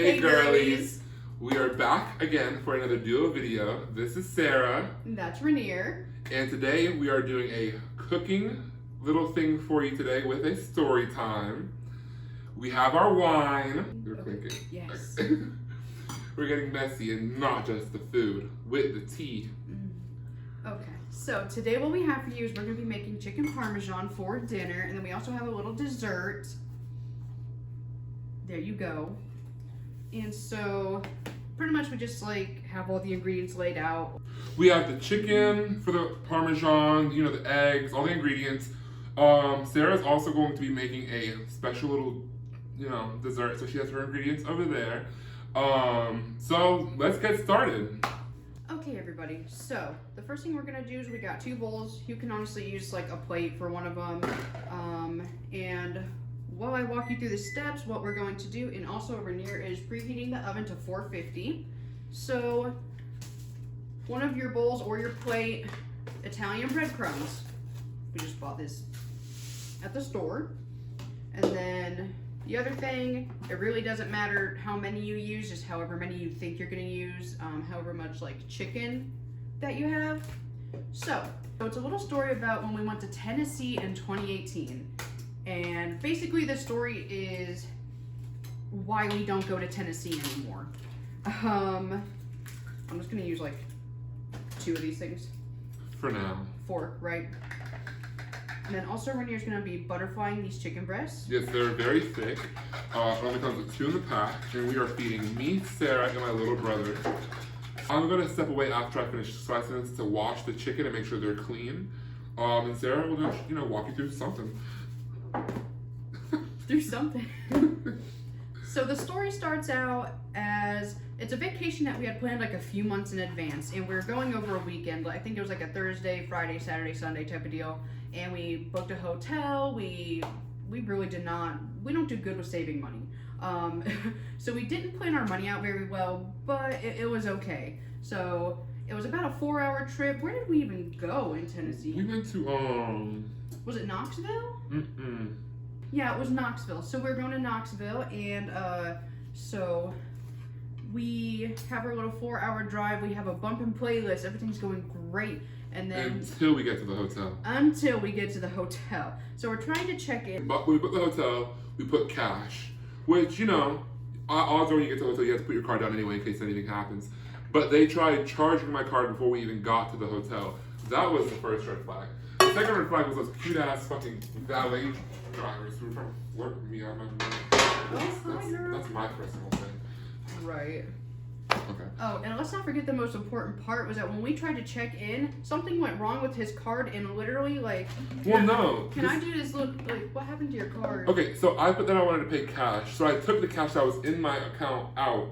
Hey girlies! We are back again for another duo video. This is Sarah. And that's Rainier. And today we are doing a cooking little thing for you today with a story time. We have our wine. You're clinking. Yes. We're getting messy and not just the food, with the tea. Okay, so today what we have for you is we're going to be making chicken parmesan for dinner, and then we also have a little dessert. There you go. And so pretty much we just have all the ingredients laid out. We have the chicken for the parmesan, the eggs, all the ingredients. Sarah's also going to be making a special little, dessert, so she has her ingredients over there. So let's get started. Okay, everybody, so the first thing we're gonna do is we got 2 bowls. You can honestly use a plate for one of them. And while I walk you through the steps, what we're going to do, and also Rainier is preheating the oven to 450. So one of your bowls or your plate, Italian breadcrumbs. We just bought this at the store. And then the other thing, it really doesn't matter how many you use, just however many you think you're gonna use, however much chicken that you have. So it's a little story about when we went to Tennessee in 2018. And basically the story is why we don't go to Tennessee anymore. I'm just gonna use 2 of these things. For now. 4, right? And then also Rainier's gonna be butterflying these chicken breasts. Yes, they're very thick. It only comes with 2 in the pack, and we are feeding me, Sarah, and my little brother. I'm gonna step away after I finish slicing this to wash the chicken and make sure they're clean. And Sarah will just, walk you through something. Through something. So the story starts out as it's a vacation that we had planned a few months in advance, and we were going over a weekend. I think it was a Thursday, Friday, Saturday, Sunday type of deal. And we booked a hotel. We really did not. We don't do good with saving money. So we didn't plan our money out very well, but it was okay. So it was about a 4-hour trip. Where did we even go in Tennessee? We went to Was it Knoxville? Mm-mm. Yeah, it was Knoxville. So we're going to Knoxville, and so we have our little 4-hour drive. We have a bumping playlist. Everything's going great. And then until we get to the hotel. Until we get to the hotel. So we're trying to check in. But when we booked the hotel, we put cash, which, odds are when you get to the hotel, you have to put your card down anyway in case anything happens. But they tried charging my card before we even got to the hotel. That was the first red flag. The second red flag was those cute-ass fucking valet drivers who were trying to flirt with me out of my money. That's my personal thing. Right. Okay. Oh, and let's not forget the most important part was that when we tried to check in, something went wrong with his card, and literally Can I do this? Look, what happened to your card? Okay, so I put that I wanted to pay cash, so I took the cash that was in my account out,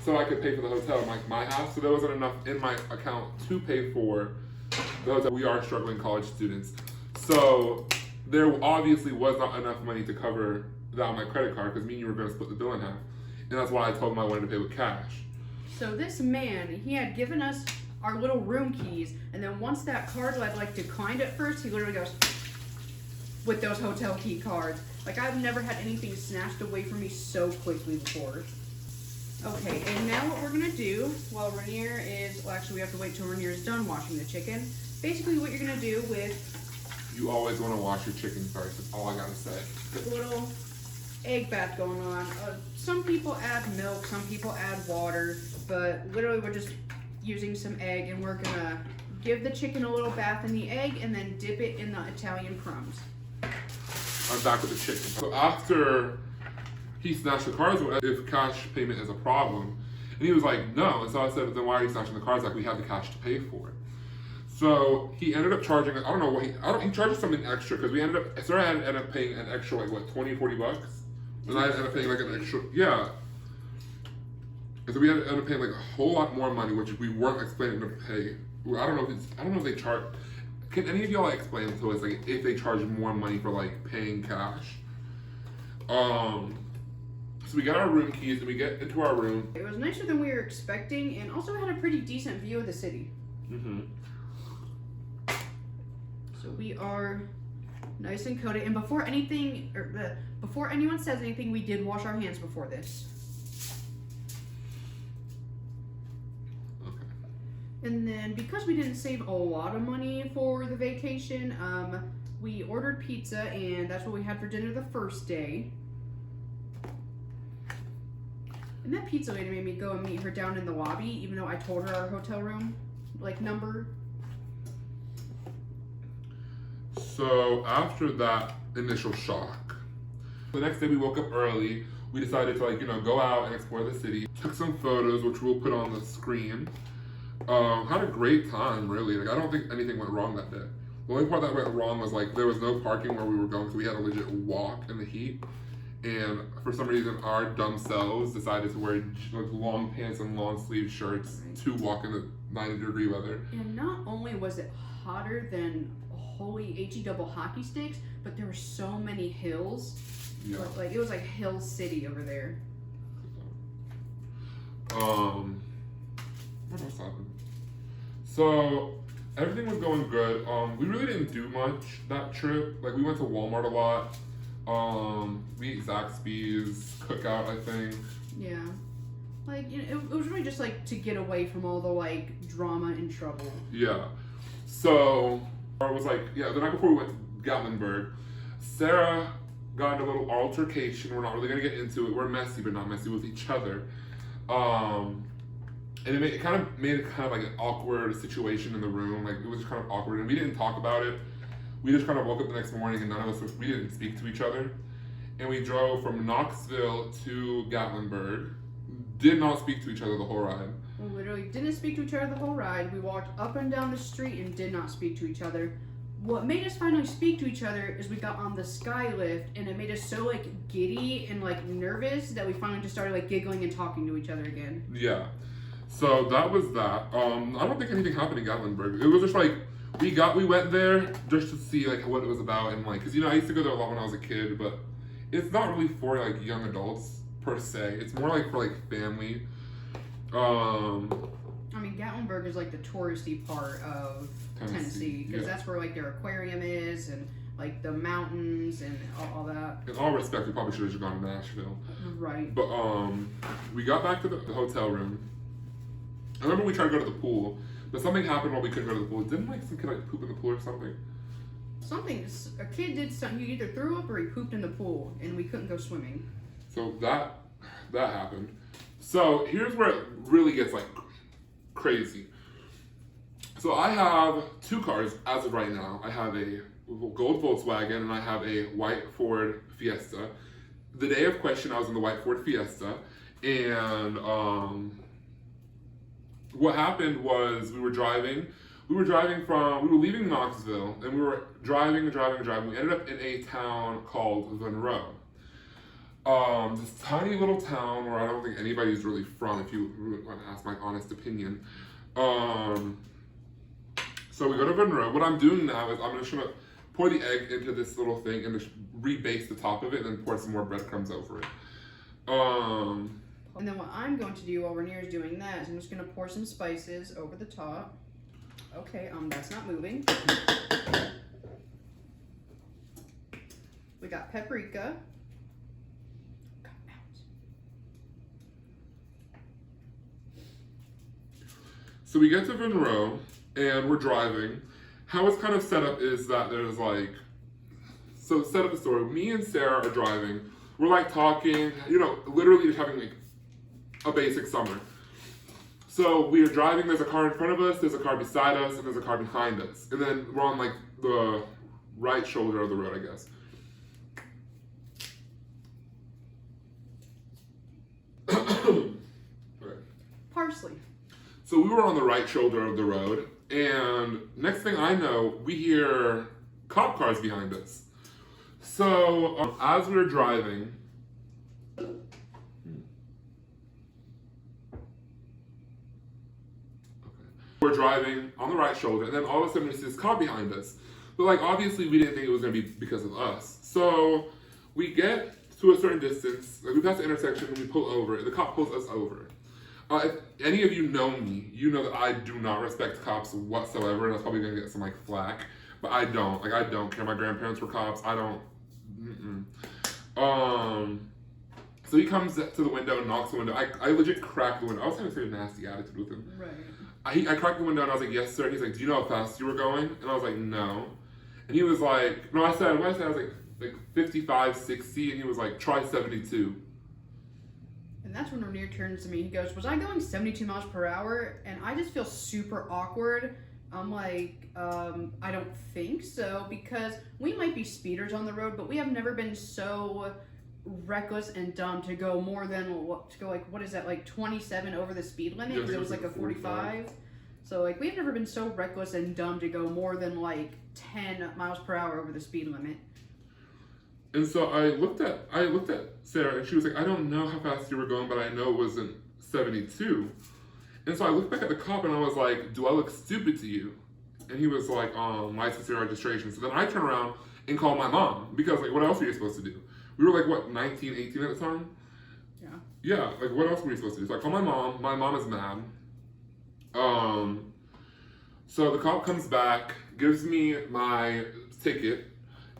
so I could pay for the hotel, my house. So there wasn't enough in my account to pay for the hotel. We are struggling college students, so there obviously was not enough money to cover that on my credit card because me and you were going to split the bill in half, and that's why I told him I wanted to pay with cash. So this man, he had given us our little room keys, and then once that card declined at first, he literally goes with those hotel key cards. I've never had anything snatched away from me so quickly before. Okay, and now what we're gonna do while Rainier is, actually we have to wait till Rainier is done washing the chicken. Basically what you're gonna do with... You always want to wash your chicken first, that's all I gotta say. A little egg bath going on. Some people add milk, some people add water, but literally we're just using some egg, and we're gonna give the chicken a little bath in the egg and then dip it in the Italian crumbs. I'm back with the chicken. So after he snatched the cards, if cash payment is a problem, and he was like, no. And so I said, then why are you snatching the cards? We have the cash to pay for it. So he ended up charging, I don't know what he charged something extra, because Sarah ended up paying an extra, $20, $40? And I ended up paying an extra, yeah. And so we ended up paying a whole lot more money, which we weren't explaining to pay. I don't know if they charge. Can any of y'all explain to us if they charge more money for paying cash? So we got our room keys and we get into our room. It was nicer than we were expecting, and also had a pretty decent view of the city. Mm-hmm. So we are nice and coated. And before anyone says anything, we did wash our hands before this. And then because we didn't save a lot of money for the vacation, we ordered pizza, and that's what we had for dinner the first day. And that pizza lady made me go and meet her down in the lobby, even though I told her our hotel room, like, number. So after that initial shock, the next day we woke up early. We decided to, like, go out and explore the city. Took some photos, which we'll put on the screen. Had a great time, really. Like, I don't think anything went wrong that day. The only part that went wrong was, like, there was no parking where we were going, so we had to legit walk in the heat. And for some reason, our dumb selves decided to wear, like, long pants and long sleeve shirts to walk in the 90-degree weather. And not only was it hotter than holy HE double hockey sticks, but there were so many hills. Yeah. Like, it was like Hill City over there. What else happened? So everything was going good. We really didn't do much that trip. Like, we went to Walmart a lot. We ate Zaxby's cookout, I think. Yeah. Like, it was really just, like, to get away from all the, like, drama and trouble. Yeah. So, it was like, the night before we went to Gatlinburg, Sarah got in a little altercation. We're not really going to get into it. We're messy, but not messy with each other. And it kind of made it kind of like an awkward situation in the room. Like, it was just kind of awkward, and we didn't talk about it. We just kind of woke up the next morning, and none of us, we didn't speak to each other. And we drove from Knoxville to Gatlinburg. Did not speak to each other the whole ride. We literally didn't speak to each other the whole ride. We walked up and down the street and did not speak to each other. What made us finally speak to each other is we got on the sky lift, and it made us so, like, giddy and, like, nervous that we finally just started, like, giggling and talking to each other again. Yeah. So that was that. I don't think anything happened in Gatlinburg. It was just like, we went there just to see, like, what it was about, and, like, because, I used to go there a lot when I was a kid, but it's not really for, like, young adults per se. It's more like for, like, family. I mean, Gatlinburg is, like, the touristy part of Tennessee, because that's where, like, their aquarium is, and, like, the mountains and all that. In all respect, we probably should have just gone to Nashville. Right. But we got back to the hotel room. I remember we tried to go to the pool, but something happened while we couldn't go to the pool. Didn't, like, some kid, like, poop in the pool or something? A kid did something. He either threw up or he pooped in the pool, and we couldn't go swimming. So that happened. So here's where it really gets, like, crazy. So I have two cars as of right now. I have a gold Volkswagen and I have a white Ford Fiesta. The day of question, I was in the white Ford Fiesta, and what happened was we were leaving Knoxville, and we were driving. We ended up in a town called Monroe. This tiny little town where I don't think anybody's really from, if you want to ask my honest opinion. So we go to Monroe. What I'm doing now is I'm just gonna pour the egg into this little thing and just rebase the top of it, and then pour some more breadcrumbs over it. And then what I'm going to do while Rainier is doing that is I'm just going to pour some spices over the top. Okay, that's not moving. We got paprika. Come out. So we get to Monroe, and we're driving. How it's kind of set up is that there's, like, so set up the story. Me and Sarah are driving. We're, like, talking, literally just having, like, a basic summer. So we are driving, there's a car in front of us, there's a car beside us, and there's a car behind us. And then we're on, like, the right shoulder of the road, I guess. Parsley. So we were on the right shoulder of the road, and next thing I know, we hear cop cars behind us. So as we were driving, we're driving on the right shoulder, and then all of a sudden we see this car behind us. But, like, obviously we didn't think it was going to be because of us. So we get to a certain distance, like, we pass the intersection, and we pull over, and the cop pulls us over. If any of you know me, you know that I do not respect cops whatsoever, and I was probably going to get some, like, flack. But I don't. Like, I don't care. My grandparents were cops. I don't. So he comes to the window and knocks the window. I legit cracked the window. I was having a nasty attitude with him. Right. I cracked the window and I was like, yes, sir. He's like, do you know how fast you were going? And I was like, no. And he was like, no, I said, what I said, I was like 55, 60. And he was like, try 72. And that's when Rainier turns to me. He goes, was I going 72 miles per hour? And I just feel super awkward. I'm like, I don't think so, because we might be speeders on the road, but we have never been so reckless and dumb to go more than, what is that, like 27 over the speed limit? Because it was like a 45. So like we've never been so reckless and dumb to go more than like 10 miles per hour over the speed limit. And so I looked at Sarah, and she was like, I don't know how fast you were going, but I know it wasn't 72. And so I looked back at the cop and I was like, do I look stupid to you? And he was like, license and registration. So then I turned around and called my mom, because like, what else were you supposed to do? We were like, what, 19, 18 at the time? Yeah. Yeah, like what else were we supposed to do? So I called my mom. My mom is mad. So the cop comes back, gives me my ticket,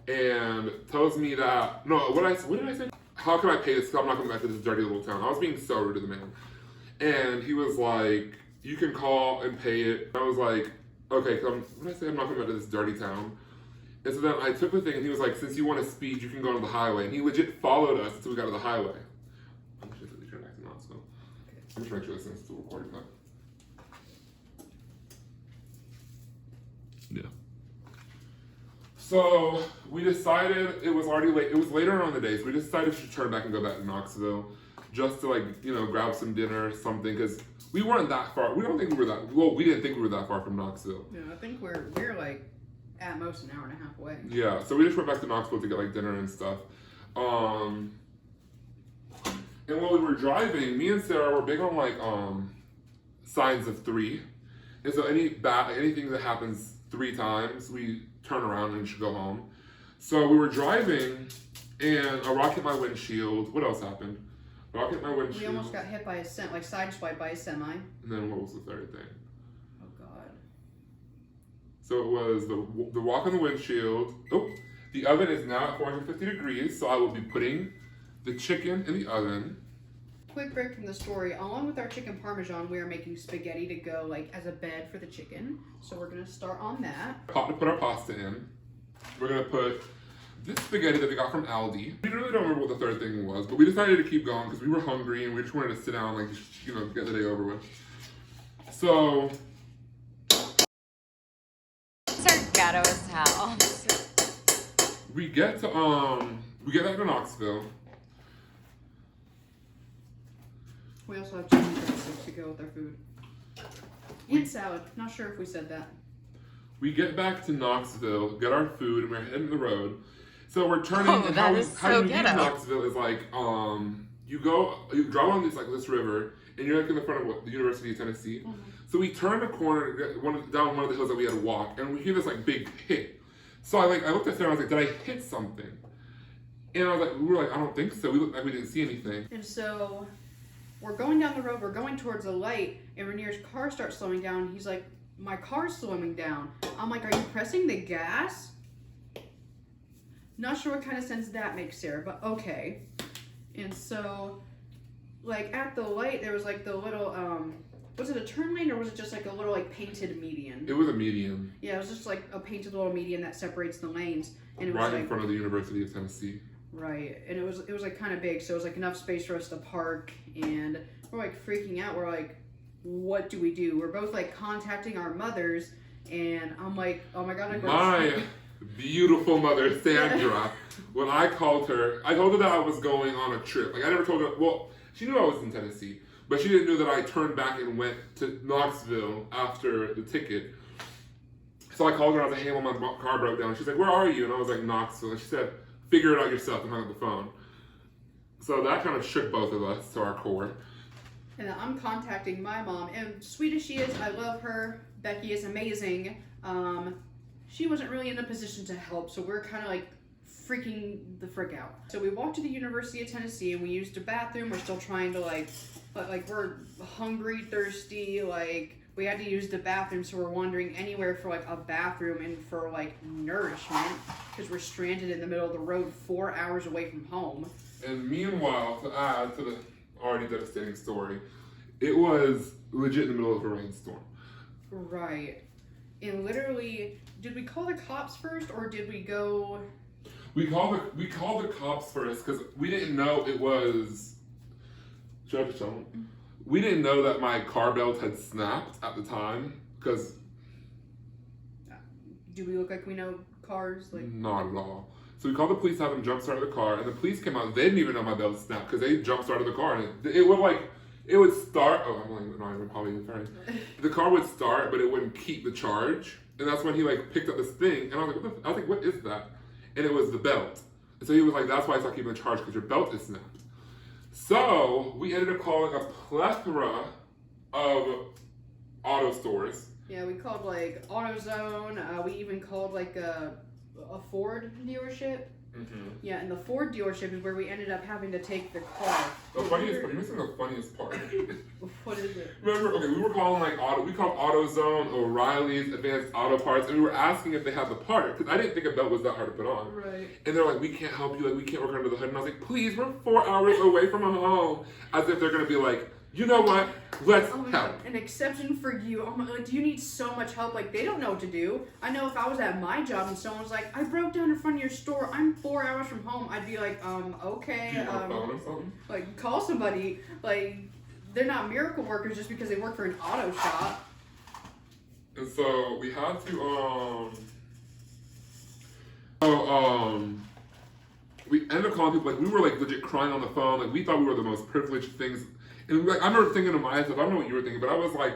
and tells me that, no, what did I say? How can I pay this? Because I'm not coming back to this dirty little town. I was being so rude to the man. And he was like, you can call and pay it. I was like, okay, what did I say? I'm not coming back to this dirty town. And so then I took the thing, and he was like, since you want to speed, you can go on the highway. And he legit followed us until we got to the highway. I'm just going to turn back to Knoxville. I'm just make sure this is still recording that. Yeah. So we decided, it was already late. It was later on in the day, so we decided to turn back and go back to Knoxville, just to like, you know, grab some dinner or something, because we weren't that far. We didn't think we were that far from Knoxville. Yeah, I think we're like at most an hour and a half away. Yeah, so we just went back to Knoxville to get like dinner and stuff. And while we were driving, me and Sarah were big on like signs of 3. And so anything that happens 3 times, we turn around and should go home. So we were driving, and a rock hit my windshield. What else happened? A rock hit my windshield. We almost got hit by a sideswiped by a semi. And then what was the third thing? Oh God. So it was the walk on the windshield. Oh, the oven is now at 450 degrees, so I will be putting the chicken in the oven. Quick break from the story. Along with our chicken parmesan, we are making spaghetti to go like as a bed for the chicken. So we're gonna start on that. Pot to put our pasta in. We're gonna put this spaghetti that we got from Aldi. We really don't remember what the third thing was, but we decided to keep going because we were hungry and we just wanted to sit down, like, you know, get the day over with. So It's our ghetto's house. we get back to Knoxville. We also have chicken breadsticks to go with our food. And salad. Not sure if we said that. We get back to Knoxville, get our food, and we're heading the road. So we're turning. Oh, and that is how so you leave ghetto. Knoxville is like you drive along this river, and you're like in the front of the University of Tennessee. Mm-hmm. So we turn a corner down one of the hills that we had to walk, and we hear this like big hit. So I looked at Sarah, and I was like, did I hit something? And we were like, I don't think so. We looked like we didn't see anything. And so we're going down the road, we're going towards a light, and Rainier's car starts slowing down. He's like, my car's slowing down. I'm like, are you pressing the gas? Not sure what kind of sense that makes, Sarah, but okay. And so, like, at the light, there was like the little, was it a turn lane or was it just like a little like painted median? It was a median. Yeah, it was just like a painted little median that separates the lanes. And it was Right like, in front of the University of Tennessee. right, and it was like kind of big, so it was like enough space for us to park, and we're like freaking out. We're like, what do we do? We're both like contacting our mothers, and I'm like, oh my God, My beautiful mother, Sandra, when I called her, I told her that I was going on a trip. Like, I never told her, well, she knew I was in Tennessee, but she didn't know that I turned back and went to Knoxville after the ticket. So I called her, I was like, hey, well, my car broke down. She's like, where are you? And I was like, Knoxville. And she said, figure it out yourself, and hung up the phone. So that kind of shook both of us to our core. And then I'm contacting my mom, and sweet as she is, I love her. Becky is amazing. She wasn't really in a position to help, so we're kind of like freaking the frick out. So we walked to the University of Tennessee, and we used a bathroom. We're still trying to like we're hungry, thirsty, like we had to use the bathroom, so we're wandering anywhere for like a bathroom and for like nourishment, because we're stranded in the middle of the road 4 hours away from home. And meanwhile, to add to the already devastating story, it was legit in the middle of a rainstorm. Right. And literally, did we call the cops first, or did we go? We called the cops first because we didn't know it was. Should I just tell them? We didn't know that my car belt had snapped at the time because. Do we look like we know cars? Like not at all. So we called the police to have them jump start the car, and the police came out. They didn't even know my belt snapped because they jump started the car, and it would start. Oh, I'm like not even probably sorry. The car would start, but it wouldn't keep the charge, and that's when he like picked up this thing, and I was like, what is that? And it was the belt. And so he was like, that's why it's not keeping the charge because your belt is snapped. So we ended up calling a plethora of auto stores. Yeah, we called like AutoZone. We even called like a Ford dealership. Mm-hmm. Yeah, and the Ford dealership is where we ended up having to take the car. The funniest part, you're missing the funniest part. What is it? Remember, okay, we were calling we called AutoZone, O'Reilly's, Advanced Auto Parts, and we were asking if they had the part, because I didn't think a belt was that hard to put on. Right. And they're like, we can't help you, like, we can't work under the hood. And I was like, please, we're 4 hours away from home. As if they're gonna be like, you know what, let's Oh my help. God, an exception for you. Oh my God, do you need so much help? Like, they don't know what to do. I know if I was at my job and someone was like, I broke down in front of your store, I'm 4 hours from home, I'd be like, okay, Do you have a phone or something? like, call somebody. Like, they're not miracle workers just because they work for an auto shop. And so we had to, we ended up calling people, like, we were, like, legit crying on the phone, like, we thought we were the most privileged things. And, like, I remember thinking to myself, I don't know what you were thinking, but I was like,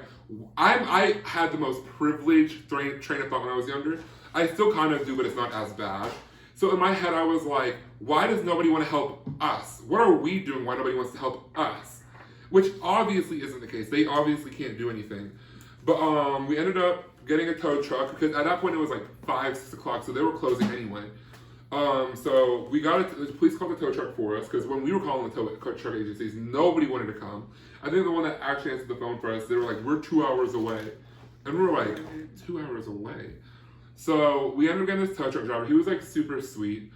I had the most privileged train of thought when I was younger. I still kind of do, but it's not as bad. So in my head, I was like, why does nobody want to help us? What are we doing? Why nobody wants to help us? Which obviously isn't the case. They obviously can't do anything. But we ended up getting a tow truck because at that point it was like 5, 6 o'clock, so they were closing anyway. So we got it. The police called the tow truck for us because when we were calling the tow truck agencies, nobody wanted to come. I think the one that actually answered the phone for us, they were like, "We're 2 hours away," and we were like, 2 hours away. So we ended up getting this tow truck driver. He was like super sweet.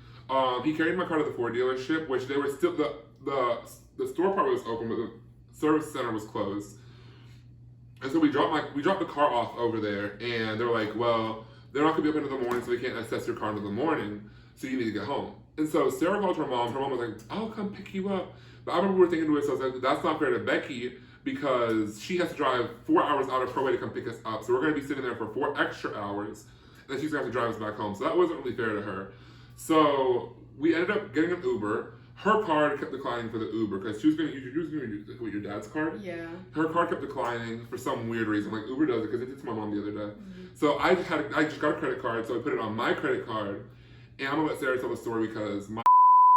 He carried my car to the Ford dealership, which they were still the store part was open, but the service center was closed. And so we dropped the car off over there, and they were like, "Well, they're not gonna be open in the morning, so they can't access your car in the morning. So you need to get home." And so Sarah called her mom. Her mom was like, "I'll come pick you up." But I remember we were thinking to ourselves, like, that's not fair to Becky because she has to drive 4 hours out of her way to come pick us up. So we're going to be sitting there for 4 extra hours. And then she's going to have to drive us back home. So that wasn't really fair to her. So we ended up getting an Uber. Her card kept declining for the Uber because she was going to use your dad's card. Yeah. Her card kept declining for some weird reason. Like Uber does it because it did to my mom the other day. Mm-hmm. So I just got a credit card. So I put it on my credit card. And I'm going to let Sarah tell the story because my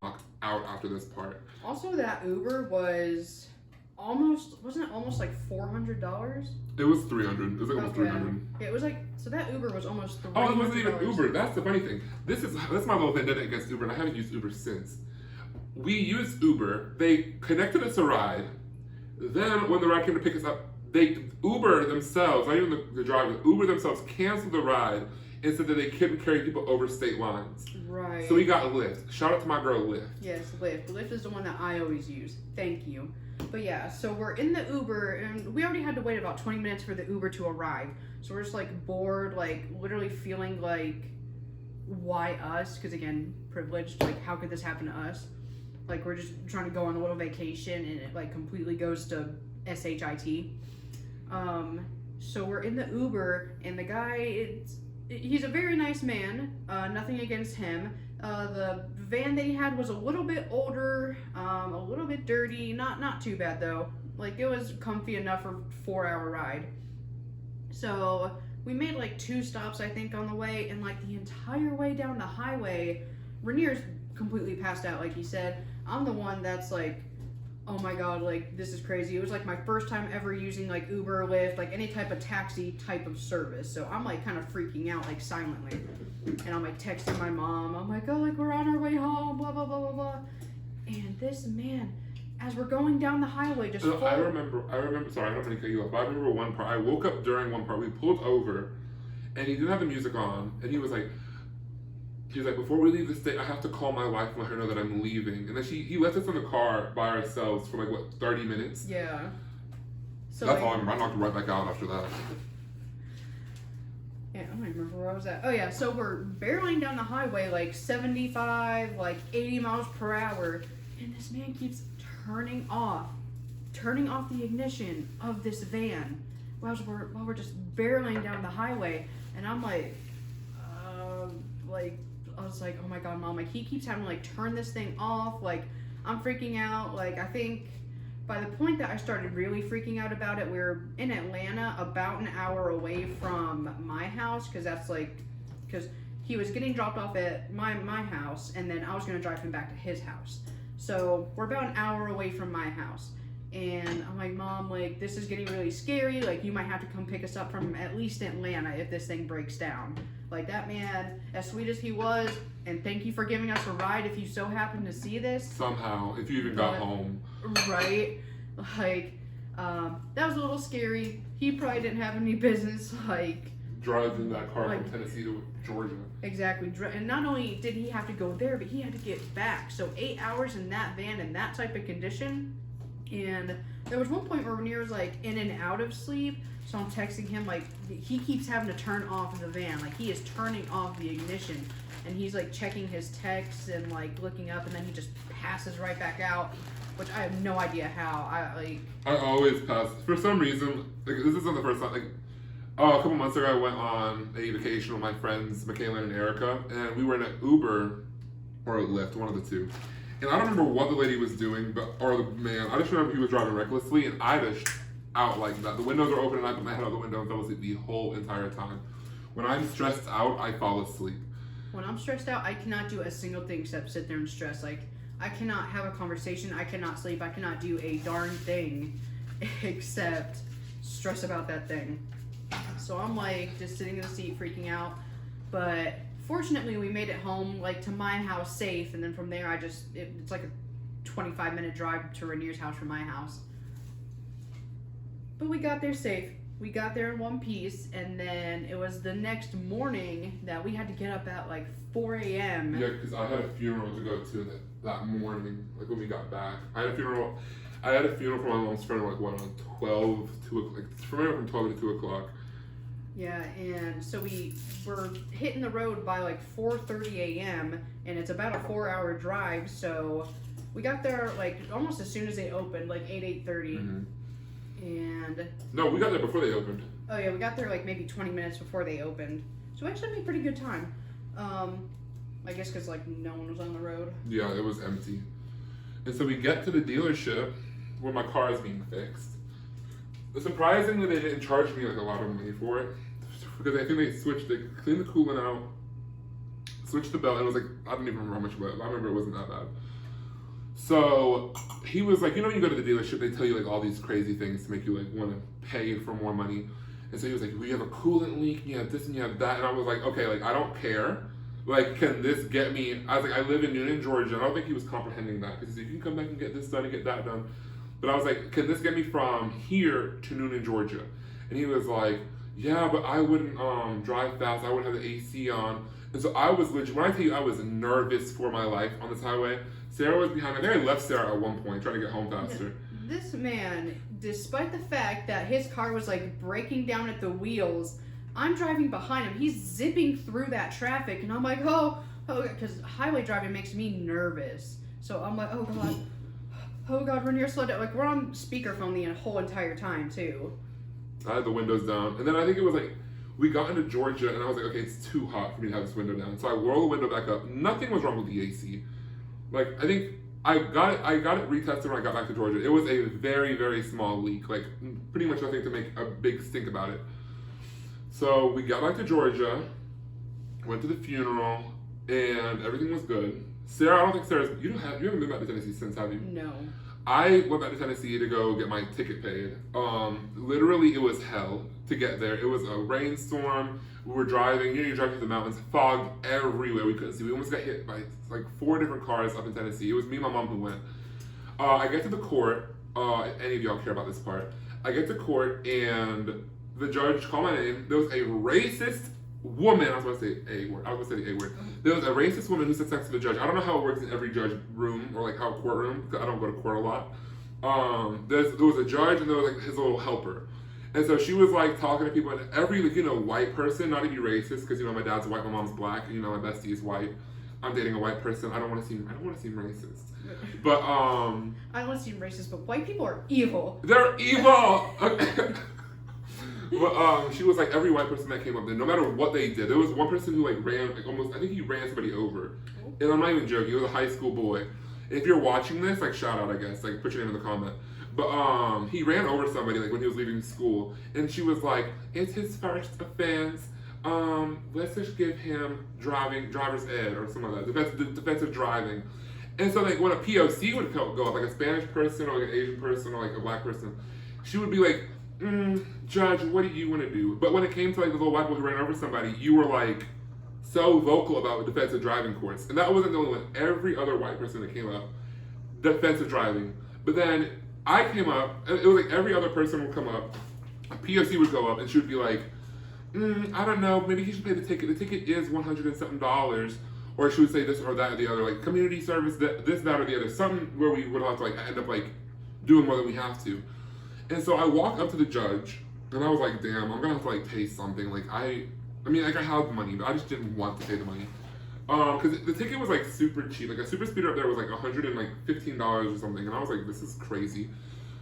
knocked out after this part. Also, that Uber wasn't it almost like $400? It was $300. It was like almost $300. It was like, so that Uber was almost $300. Oh, it wasn't even Uber. That's the funny thing. That's my little vendetta against Uber, and I haven't used Uber since. We used Uber. They connected us a ride. Then when the ride came to pick us up, Uber themselves, not even the driver, Uber themselves canceled the ride and said that they couldn't carry people over state lines. Right. So we got Lyft. Shout out to my girl Lyft. Yes, Lyft. Lyft is the one that I always use. Thank you. But yeah, so we're in the Uber, and we already had to wait about 20 minutes for the Uber to arrive. So we're just like bored, like literally feeling like, why us? Because again, privileged. Like, how could this happen to us? Like, we're just trying to go on a little vacation, and it like completely goes to SHIT. So we're in the Uber, and the guy, he's a very nice man. Nothing against him. The van that he had was a little bit older, a little bit dirty. Not too bad though. Like, it was comfy enough for a 4-hour ride. So we made like 2 stops, I think, on the way, and like the entire way down the highway, Rainier's completely passed out, like he said. I'm the one that's like, oh my god, like, this is crazy. It was like my first time ever using like Uber, Lyft, like any type of taxi type of service. So I'm like kind of freaking out, like silently. And I'm like texting my mom. I'm like, oh, like we're on our way home, blah, blah, blah, blah, blah. And this man, as we're going down the highway, just I remember, sorry, I don't mean to cut you off, but I remember one part. I woke up during one part. We pulled over, and he didn't have the music on, and he was like, before we leave the state, I have to call my wife and let her know that I'm leaving. And then he left us in the car by ourselves for like, 30 minutes? Yeah. So that's all. I knocked right back out after that. Yeah, I don't even remember where I was at. Oh yeah, so we're barreling down the highway like 75, like 80 miles per hour, and this man keeps turning off the ignition of this van while we're just barreling down the highway, and I'm like, I was like, oh my god, mom, like he keeps having to like turn this thing off, like I'm freaking out. Like I think by the point that I started really freaking out about it, we were in Atlanta, about an hour away from my house, because he was getting dropped off at my house, and then I was going to drive him back to his house. So we're about an hour away from my house. And I'm like, Mom, like, this is getting really scary. Like, you might have to come pick us up from at least Atlanta if this thing breaks down. Like, that man, as sweet as he was, and thank you for giving us a ride if you so happen to see this. Somehow, if you even got home. Right? Like, that was a little scary. He probably didn't have any business, like... driving that car from Tennessee to Georgia. Exactly. And not only did he have to go there, but he had to get back. So 8 hours in that van in that type of condition. And there was one point where Rainier was like in and out of sleep, so I'm texting him like he keeps having to turn off the van, like he is turning off the ignition, and he's like checking his texts and like looking up, and then he just passes right back out, which I have no idea how. I always pass for some reason. Like this isn't the first time. Like a couple months ago, I went on a vacation with my friends Michaela and Erica, and we were in an Uber or a Lyft, one of the two. And I don't remember what the lady was doing, or the man. I just remember he was driving recklessly, and I just out like that. The windows are open, and I put my head out the window and fell asleep the whole entire time. When I'm stressed out, I fall asleep. When I'm stressed out, I cannot do a single thing except sit there and stress. Like, I cannot have a conversation. I cannot sleep. I cannot do a darn thing except stress about that thing. So I'm like just sitting in the seat freaking out. But fortunately, we made it home, like, to my house safe, and then from there, it's like a 25-minute drive to Rainier's house from my house. But we got there safe. We got there in one piece, and then it was the next morning that we had to get up at, like, 4 a.m. Yeah, because I had a funeral to go to that morning, like, when we got back. I had a funeral for my mom's friend, like, what, on 12, 2 o'clock, like, from 12 to 2 o'clock. Yeah, and so we were hitting the road by like 4:30 a.m. and it's about a 4-hour drive, so we got there like almost as soon as they opened, like 8:30. Mm-hmm. And no, we got there before they opened. Oh yeah, we got there like maybe 20 minutes before they opened, so we actually made pretty good time. I guess because like no one was on the road. Yeah, it was empty. And so we get to the dealership where my car is being fixed. Surprisingly, they didn't charge me like a lot of money for it, because I think they cleaned the coolant out, switched the belt, and it was like, I don't even remember how much it was. I remember it wasn't that bad. So he was like, you know, when you go to the dealership, they tell you like all these crazy things to make you like want to pay for more money. And so he was like, we have a coolant leak, and you have this and you have that, and I was like, okay, like I don't care. Like, can this get me? I was like, I live in Noonan, Georgia. I don't think he was comprehending that, because he said, you can come back and get this done and get that done. But I was like, can this get me from here to Noonan, Georgia? And he was like, yeah, but I wouldn't drive fast. I wouldn't have the AC on. And so I was legit, when I tell you I was nervous for my life on this highway, Sarah was behind me. I think I left Sarah at one point, trying to get home faster. This man, despite the fact that his car was like breaking down at the wheels, I'm driving behind him. He's zipping through that traffic, and I'm like, oh, because highway driving makes me nervous. So I'm like, oh God, Rainier, slow down. Like, we're on speakerphone the whole entire time, too. I had the windows down. And then I think it was like, we got into Georgia, and I was like, okay, it's too hot for me to have this window down. So I roll the window back up. Nothing was wrong with the AC. Like, I think I got it retested when I got back to Georgia. It was a very, very small leak. Like, pretty much nothing to make a big stink about it. So we got back to Georgia, went to the funeral, and everything was good. Sarah, I don't think Sarah's, you haven't been back to Tennessee since, have you? No. I went back to Tennessee to go get my ticket paid. Literally, it was hell to get there. It was a rainstorm. We were driving, you drive through the mountains, fog everywhere. We couldn't see. We almost got hit by like 4 different cars up in Tennessee. It was me and my mom who went. I get to the court. If any of y'all care about this part. I get to court, and the judge called my name. There was a racist woman. I was going to say a word. I was going to say the A word. There was a racist woman who sits next to the judge. I don't know how it works in every judge room, or like how courtroom, because I don't go to court a lot. There was a judge, and there was like his little helper. And so she was like talking to people, and every like, white person, not to be racist, because my dad's white, my mom's black, and my bestie is white. I'm dating a white person. I don't want to seem racist, but I don't want to seem racist, but white people are evil. They're evil. But she was like every white person that came up there, no matter what they did, there was one person who like ran like almost. I think he ran somebody over, and I'm not even joking. He was a high school boy. If you're watching this, like shout out, I guess, like put your name in the comment. But he ran over somebody like when he was leaving school, and she was like, "It's his first offense. Let's just give him driver's ed or something like that, defensive driving." And so like when a POC would go up, like a Spanish person or like an Asian person or like a black person, she would be like, "Judge, what do you want to do?" But when it came to like the little white boy who ran over somebody, you were like so vocal about the defensive driving course, and that wasn't the only one. Every other white person that came up, defensive driving. But then I came up, and it was like every other person would come up, a POC would go up, and she would be like, I don't know, maybe he should pay the ticket. The ticket is $100 and something. Or she would say this or that or the other, like community service, this, that, or the other. Something where we would have to like end up like doing more than we have to. And so I walked up to the judge, and I was like, damn, I'm gonna have to like pay something. Like I mean, like I had the money, but I just didn't want to pay the money. Because the ticket was like super cheap. Like a super speeder up there was like $115 or something, and I was like, this is crazy.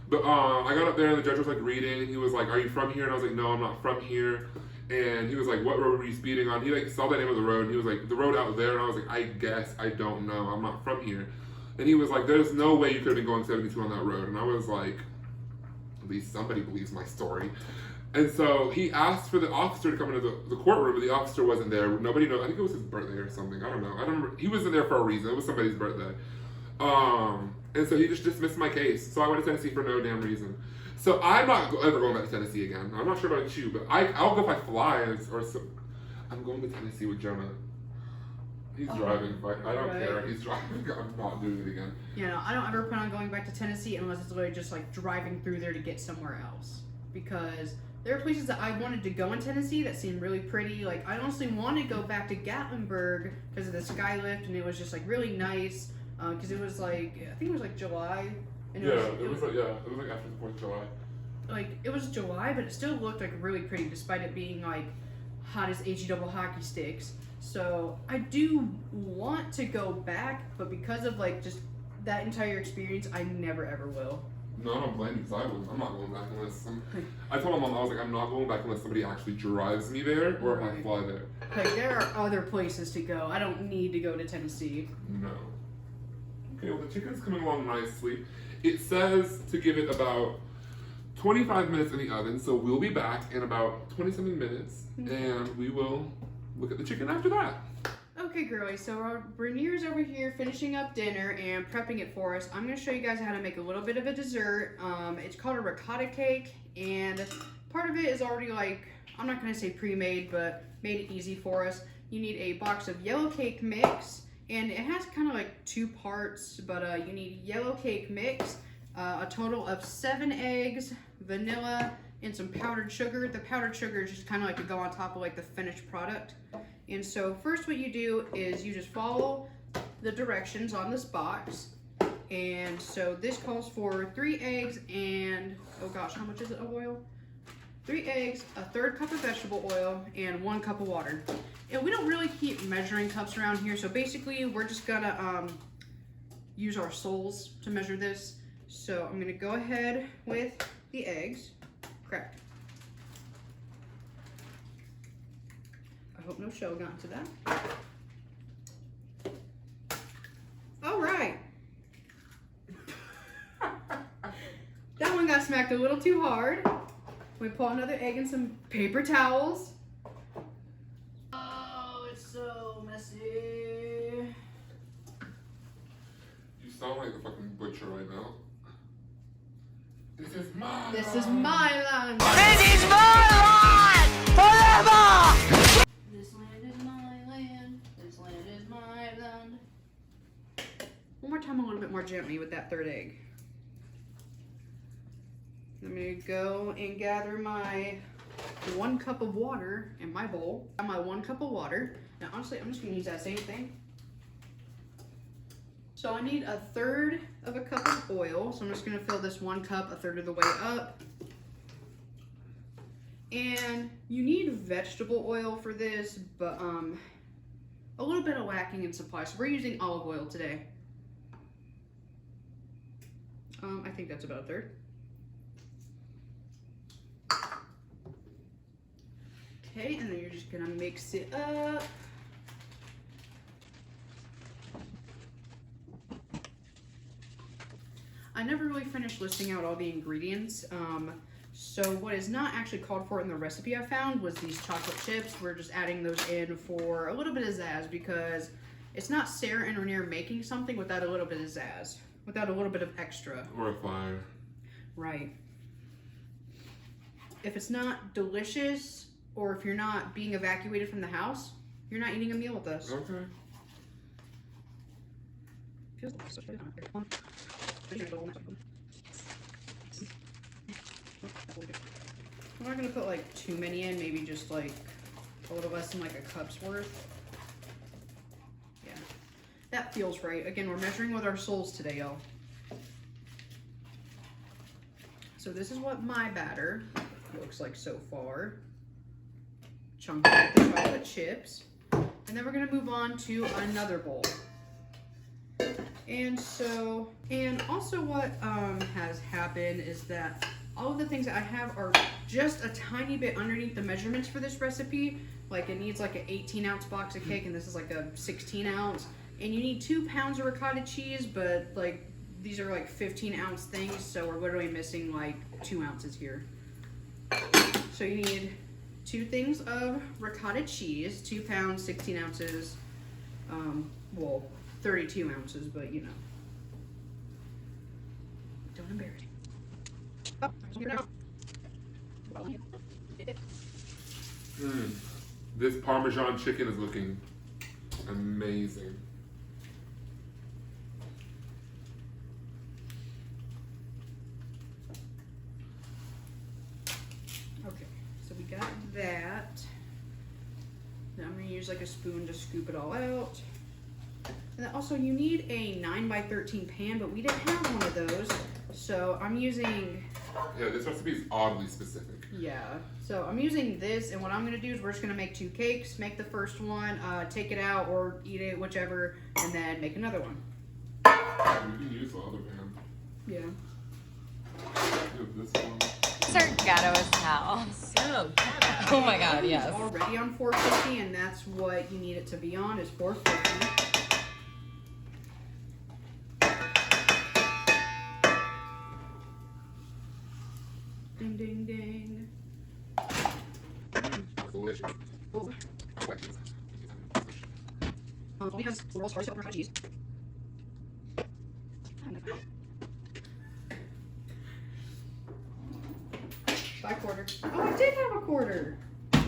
But I got up there and the judge was like reading, and he was like, "Are you from here?" And I was like, "No, I'm not from here." And he was like, "What road were you speeding on?" He like saw the name of the road, and he was like, "The road out there." And I was like, "I guess, I don't know. I'm not from here." And he was like, "There's no way you could have been going 72 on that road." And I was like, at least somebody believes my story. And so he asked for the officer to come into the courtroom, but the officer wasn't there. Nobody knows. I think it was his birthday or something. I don't know. I don't remember. He wasn't there for a reason. It was somebody's birthday. And so he just dismissed my case. So I went to Tennessee for no damn reason. So I'm not ever going back to Tennessee again. I'm not sure about you, but I'll go if I fly or so. I'm going to Tennessee with Jonah. He's driving, but I don't care. He's driving. I'm not doing it again. Yeah, no, I don't ever plan on going back to Tennessee unless it's literally just like driving through there to get somewhere else. Because there are places that I wanted to go in Tennessee that seemed really pretty. Like I honestly wanted to go back to Gatlinburg because of the skylift, and it was just like really nice. Because it was like, I think it was like July. And it was like after the 4th of July. Like it was July, but it still looked like really pretty despite it being like hot as HE double hockey sticks. So I do want to go back, but because of like just that entire experience, I never ever will. No, I don't blame you because I'm not going back unless I told my mom, I was like, I'm not going back unless somebody actually drives me there or if I fly there. Like there are other places to go. I don't need to go to Tennessee. No. Okay, well the chicken's coming along nicely. It says to give it about 25 minutes in the oven, so we'll be back in about 20-something minutes, and we will look at the chicken after that. Okay, girlies, so Rainier's over here finishing up dinner and prepping it for us. I'm going to show you guys how to make a little bit of a dessert. It's called a ricotta cake, and part of it is already like, I'm not going to say pre-made, but made it easy for us. You need a box of yellow cake mix, and it has kind of like 2 parts, but you need yellow cake mix, a total of 7 eggs, vanilla, and some powdered sugar. The powdered sugar is just kind of like to go on top of like the finished product. And so first what you do is you just follow the directions on this box. And so this calls for 3 eggs and, oh gosh, how much is it of oil? 3 eggs, a 1/3 cup of vegetable oil, and 1 cup of water. And we don't really keep measuring cups around here, so basically we're just gonna use our souls to measure this. So I'm gonna go ahead with the eggs. Crap. I hope no shell got into that. All right. That one got smacked a little too hard. We pull another egg and some paper towels. Oh, it's so messy. You sound like the fucking butcher right now. This is my land. This is my land. This is my land forever! This land is my land. This land is my land. One more time, a little bit more gently with that 3rd egg. I'm gonna go and gather my 1 cup of water in my bowl. I have my 1 cup of water. Now, honestly, I'm just gonna use that same thing. So I need a 1/3 of a cup of oil. So I'm just gonna fill this 1 cup a 1/3 of the way up. And you need vegetable oil for this, but a little bit of lacking in supply. So we're using olive oil today. I think that's about a third. Okay, and then you're just gonna mix it up. I never really finished listing out all the ingredients. So what is not actually called for in the recipe I found was these chocolate chips. We're just adding those in for a little bit of zazz because it's not Sarah and Rainier making something without a little bit of zazz, without a little bit of extra. Or a fire. Right. If it's not delicious, or if you're not being evacuated from the house, you're not eating a meal with us. Okay. I'm not gonna put like too many in, maybe just like a little less than like a cup's worth. Yeah, that feels right. Again, we're measuring with our souls today, y'all. So this is what my batter looks like so far. Chunk of the chocolate chips. And then we're gonna move on to another bowl. And also what has happened is that all of the things that I have are just a tiny bit underneath the measurements for this recipe. Like it needs like an 18-ounce box of cake and this is like a 16-ounce. And you need 2 pounds of ricotta cheese, but like these are like 15-ounce things, so we're literally missing like 2 ounces here. So you need 2 things of ricotta cheese, 2 pounds, 16 ounces, well, 32 ounces, but you know. Don't embarrass me. This Parmesan chicken is looking amazing. Okay, so we got that. Now I'm gonna use like a spoon to scoop it all out. And then also you need a 9x13 pan, but we didn't have one of those. So I'm using... Yeah, this recipe is oddly specific. Yeah, so I'm using this, and what I'm gonna do is we're just gonna make 2 cakes, make the first one, take it out or eat it, whichever, and then make another one. We can use the other pan. Yeah. We have this one. Sir Ghetto as hell. So ghetto. Oh my god, It's yes. already on 450, and that's what you need it to be on, is 450. Ding, ding, ding. Delicious. We have rolls, hard shell, cheese. Buy quarter. Oh, I did have a quarter. I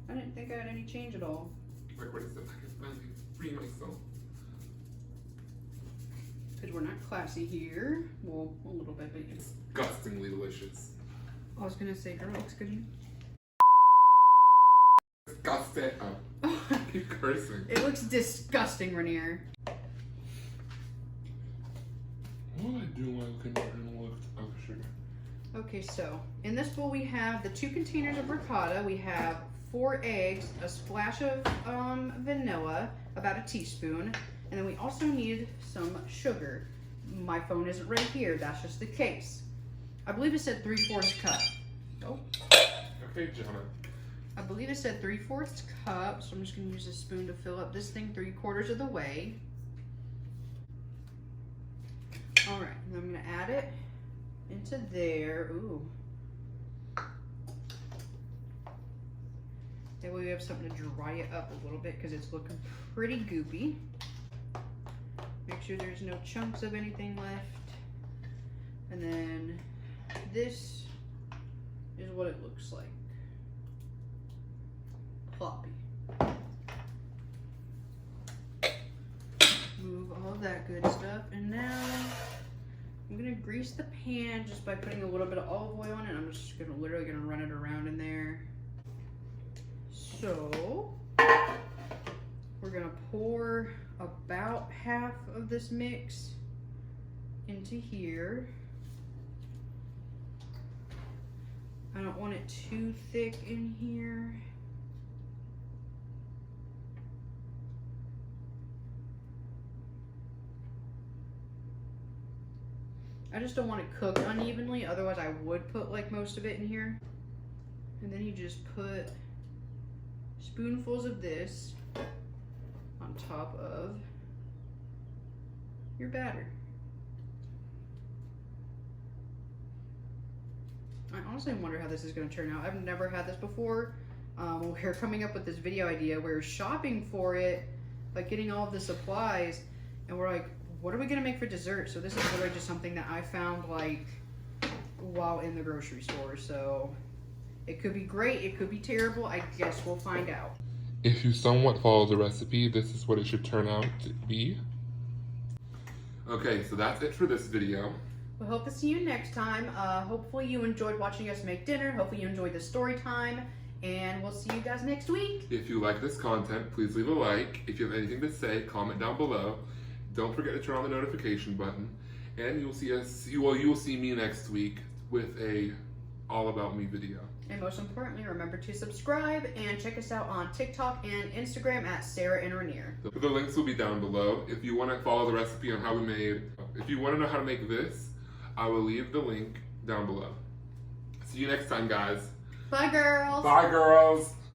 didn't think I had any change at all. Like, what is it? I can finally free myself. Because we're not classy here. Well, a little bit, but it's... Disgustingly delicious. I was gonna say, girl, looks good. Disgusting. Oh, I keep cursing. It looks disgusting, Rainier. What do I do when I can look up sugar? Okay, so in this bowl we have the 2 containers of ricotta. We have 4 eggs, a splash of vanilla, about a teaspoon, and then we also need some sugar. My phone isn't right here. That's just the case. I believe it said 3/4 cup. Oh. Okay, Jonah. I believe it said 3/4 cup, so I'm just gonna use a spoon to fill up this thing 3/4 of the way. All right, and I'm gonna add it into there. Ooh. That way we have something to dry it up a little bit because it's looking pretty goopy. Make sure there's no chunks of anything left. And then this is what it looks like. Floppy. Move all of that good stuff, and now I'm gonna grease the pan just by putting a little bit of olive oil in it. I'm just literally gonna run it around in there. So we're gonna pour about half of this mix into here. I don't want it too thick in here. I just don't want it cooked unevenly, otherwise I would put like most of it in here. And then you just put spoonfuls of this on top of your batter. I honestly wonder how this is going to turn out. I've never had this before. We're coming up with this video idea. We're shopping for it, like getting all of the supplies, and we're like, what are we going to make for dessert? So this is literally just something that I found like while in the grocery store. So it could be great, it could be terrible. I guess we'll find out. If you somewhat follow the recipe, this is what it should turn out to be. Okay, so that's it for this video. We hope to see you next time. Hopefully you enjoyed watching us make dinner. Hopefully you enjoyed the story time. And we'll see you guys next week. If you like this content, please leave a like. If you have anything to say, comment down below. Don't forget to turn on the notification button. And you'll see us, you will see me next week with a all about me video. And most importantly, remember to subscribe and check us out on TikTok and Instagram at Sarah and Rainier. The links will be down below. If you want to follow the recipe on how we made, if you want to know how to make this, I will leave the link down below. See you next time, guys. Bye, girls. Bye, girls.